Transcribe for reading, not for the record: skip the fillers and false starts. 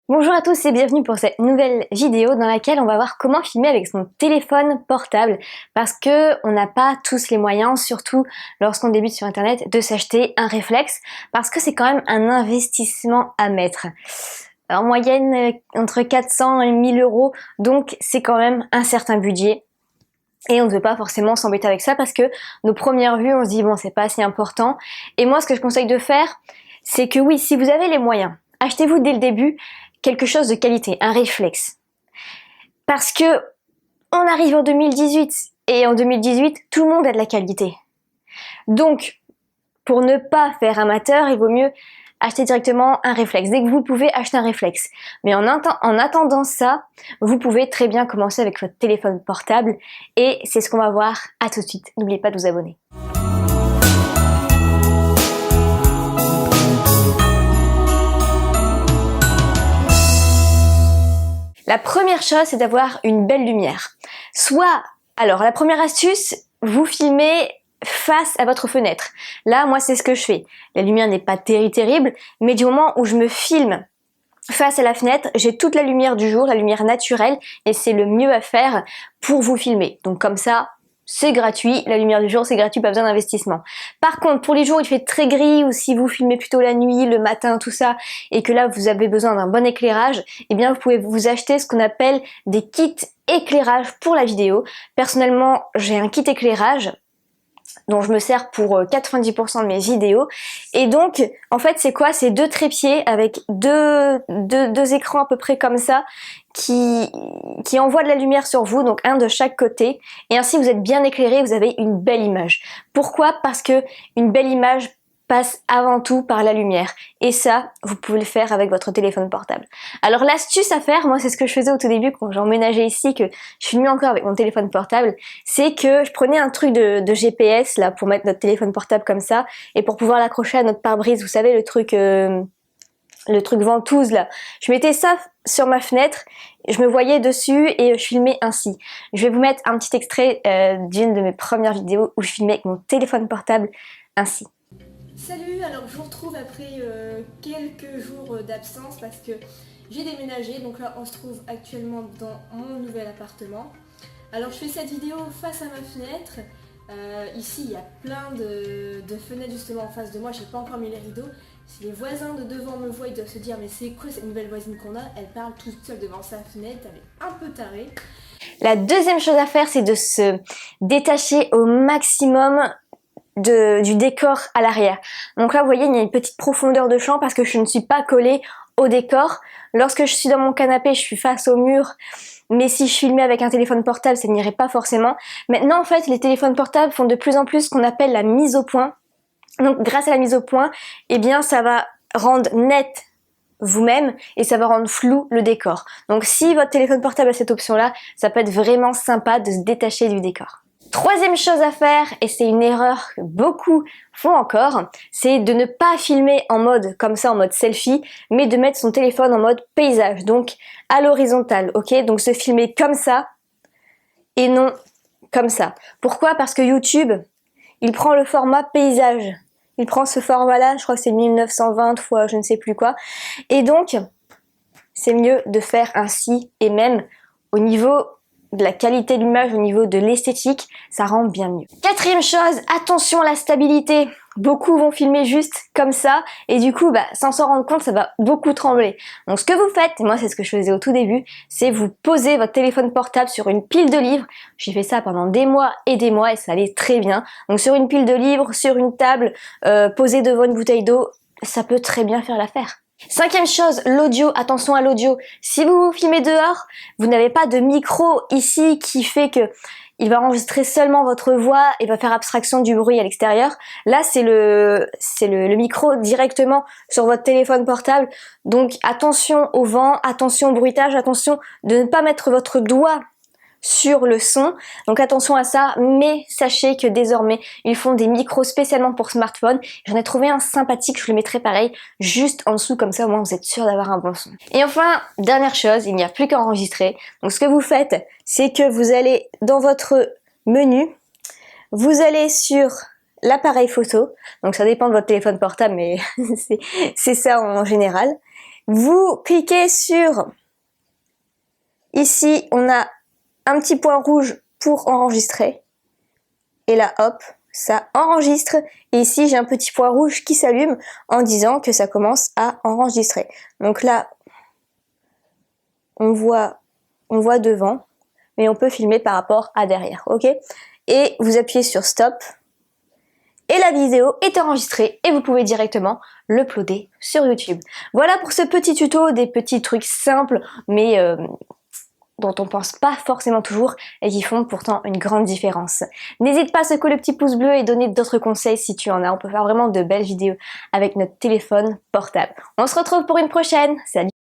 Bonjour à tous et bienvenue pour cette nouvelle vidéo dans laquelle on va voir comment filmer avec son téléphone portable parce que on n'a pas tous les moyens, surtout lorsqu'on débute sur internet, de s'acheter un réflexe parce que c'est quand même un investissement à mettre. En moyenne entre 400 et 1000 euros, donc c'est quand même un certain budget. Et on ne veut pas forcément s'embêter avec ça parce que nos premières vues, on se dit bon, c'est pas si important. Et moi, ce que je conseille de faire, c'est que oui, si vous avez les moyens, achetez-vous dès le début quelque chose de qualité, un réflexe. Parce que on arrive en 2018 et en 2018, tout le monde a de la qualité. Donc, pour ne pas faire amateur, il vaut mieux acheter directement un réflexe. Dès que vous pouvez, acheter un réflexe. Mais en attendant ça, vous pouvez très bien commencer avec votre téléphone portable et c'est ce qu'on va voir. À tout de suite. N'oubliez pas de vous abonner. La première chose, c'est d'avoir une belle lumière. Alors la première astuce, vous filmez face à votre fenêtre. Là, moi, c'est ce que je fais. La lumière n'est pas terrible, mais du moment où je me filme face à la fenêtre, j'ai toute la lumière du jour, la lumière naturelle, et c'est le mieux à faire pour vous filmer. Donc comme ça, c'est gratuit, la lumière du jour c'est gratuit, pas besoin d'investissement. Par contre, pour les jours où il fait très gris ou si vous filmez plutôt la nuit, le matin, tout ça, et que là vous avez besoin d'un bon éclairage, eh bien vous pouvez vous acheter ce qu'on appelle des kits éclairage pour la vidéo. Personnellement, j'ai un kit éclairage dont je me sers pour 90% de mes vidéos. Et donc, en fait, c'est quoi? C'est deux trépieds avec deux écrans à peu près comme ça qui envoient de la lumière sur vous, donc un de chaque côté. Et ainsi, vous êtes bien éclairé, vous avez une belle image. Pourquoi? Parce que une belle image passe avant tout par la lumière. Et ça, vous pouvez le faire avec votre téléphone portable. Alors l'astuce à faire, moi c'est ce que je faisais au tout début quand j'ai emménagé ici, que je filmais encore avec mon téléphone portable, c'est que je prenais un truc de GPS là pour mettre notre téléphone portable comme ça, et pour pouvoir l'accrocher à notre pare-brise, vous savez le truc ventouse là. Je mettais ça sur ma fenêtre, je me voyais dessus et je filmais ainsi. Je vais vous mettre un petit extrait d'une de mes premières vidéos où je filmais avec mon téléphone portable ainsi. Salut, alors je vous retrouve après quelques jours d'absence parce que j'ai déménagé, donc là on se trouve actuellement dans mon nouvel appartement. Alors je fais cette vidéo face à ma fenêtre. Ici il y a plein de fenêtres justement en face de moi, j'ai pas encore mis les rideaux. Si les voisins de devant me voient, ils doivent se dire mais c'est quoi cette nouvelle voisine qu'on a? Elle parle toute seule devant sa fenêtre, elle est un peu tarée. La deuxième chose à faire, c'est de se détacher au maximum du décor à l'arrière. Donc là, vous voyez, il y a une petite profondeur de champ parce que je ne suis pas collée au décor. Lorsque je suis dans mon canapé, je suis face au mur. Mais si je filmais avec un téléphone portable, ça n'irait pas forcément. Maintenant, en fait, les téléphones portables font de plus en plus ce qu'on appelle la mise au point. Donc, grâce à la mise au point, eh bien, ça va rendre net vous-même et ça va rendre flou le décor. Donc, si votre téléphone portable a cette option-là, ça peut être vraiment sympa de se détacher du décor. Troisième chose à faire, et c'est une erreur que beaucoup font encore, c'est de ne pas filmer en mode comme ça, en mode selfie, mais de mettre son téléphone en mode paysage, donc à l'horizontale, ok? Donc se filmer comme ça et non comme ça. Pourquoi? Parce que YouTube, il prend le format paysage. Il prend ce format-là, je crois que c'est 1920 fois je ne sais plus quoi. Et donc, c'est mieux de faire ainsi, et même au niveau de la qualité de l'image, au niveau de l'esthétique, ça rend bien mieux. Quatrième chose, attention à la stabilité. Beaucoup vont filmer juste comme ça et du coup, sans s'en rendre compte, ça va beaucoup trembler. Donc ce que vous faites, et moi c'est ce que je faisais au tout début, c'est vous posez votre téléphone portable sur une pile de livres. J'ai fait ça pendant des mois et ça allait très bien. Donc sur une pile de livres, sur une table, posée devant une bouteille d'eau, ça peut très bien faire l'affaire. Cinquième chose, l'audio, attention à l'audio. Si vous vous filmez dehors, vous n'avez pas de micro ici qui fait que il va enregistrer seulement votre voix et va faire abstraction du bruit à l'extérieur. Là, c'est le micro directement sur votre téléphone portable. Donc attention au vent, attention au bruitage, attention de ne pas mettre votre doigt sur le son, donc attention à ça, mais sachez que désormais ils font des micros spécialement pour smartphone. J'en ai trouvé un sympathique, je le mettrai pareil juste en dessous, comme ça au moins vous êtes sûr d'avoir un bon son. Et enfin, dernière chose, il n'y a plus qu'à enregistrer. Donc ce que vous faites, c'est que vous allez dans votre menu, vous allez sur l'appareil photo, donc ça dépend de votre téléphone portable, mais c'est ça en général. Vous cliquez sur, ici on a un petit point rouge pour enregistrer. Et là hop, ça enregistre. Et ici j'ai un petit point rouge qui s'allume en disant que ça commence à enregistrer. Donc là, on voit devant, mais on peut filmer par rapport à derrière, ok? Et vous appuyez sur stop. Et la vidéo est enregistrée et vous pouvez directement l'uploader sur YouTube. Voilà pour ce petit tuto, des petits trucs simples mais dont on pense pas forcément toujours et qui font pourtant une grande différence. N'hésite pas à secouer le petit pouce bleu et donner d'autres conseils si tu en as. On peut faire vraiment de belles vidéos avec notre téléphone portable. On se retrouve pour une prochaine. Salut!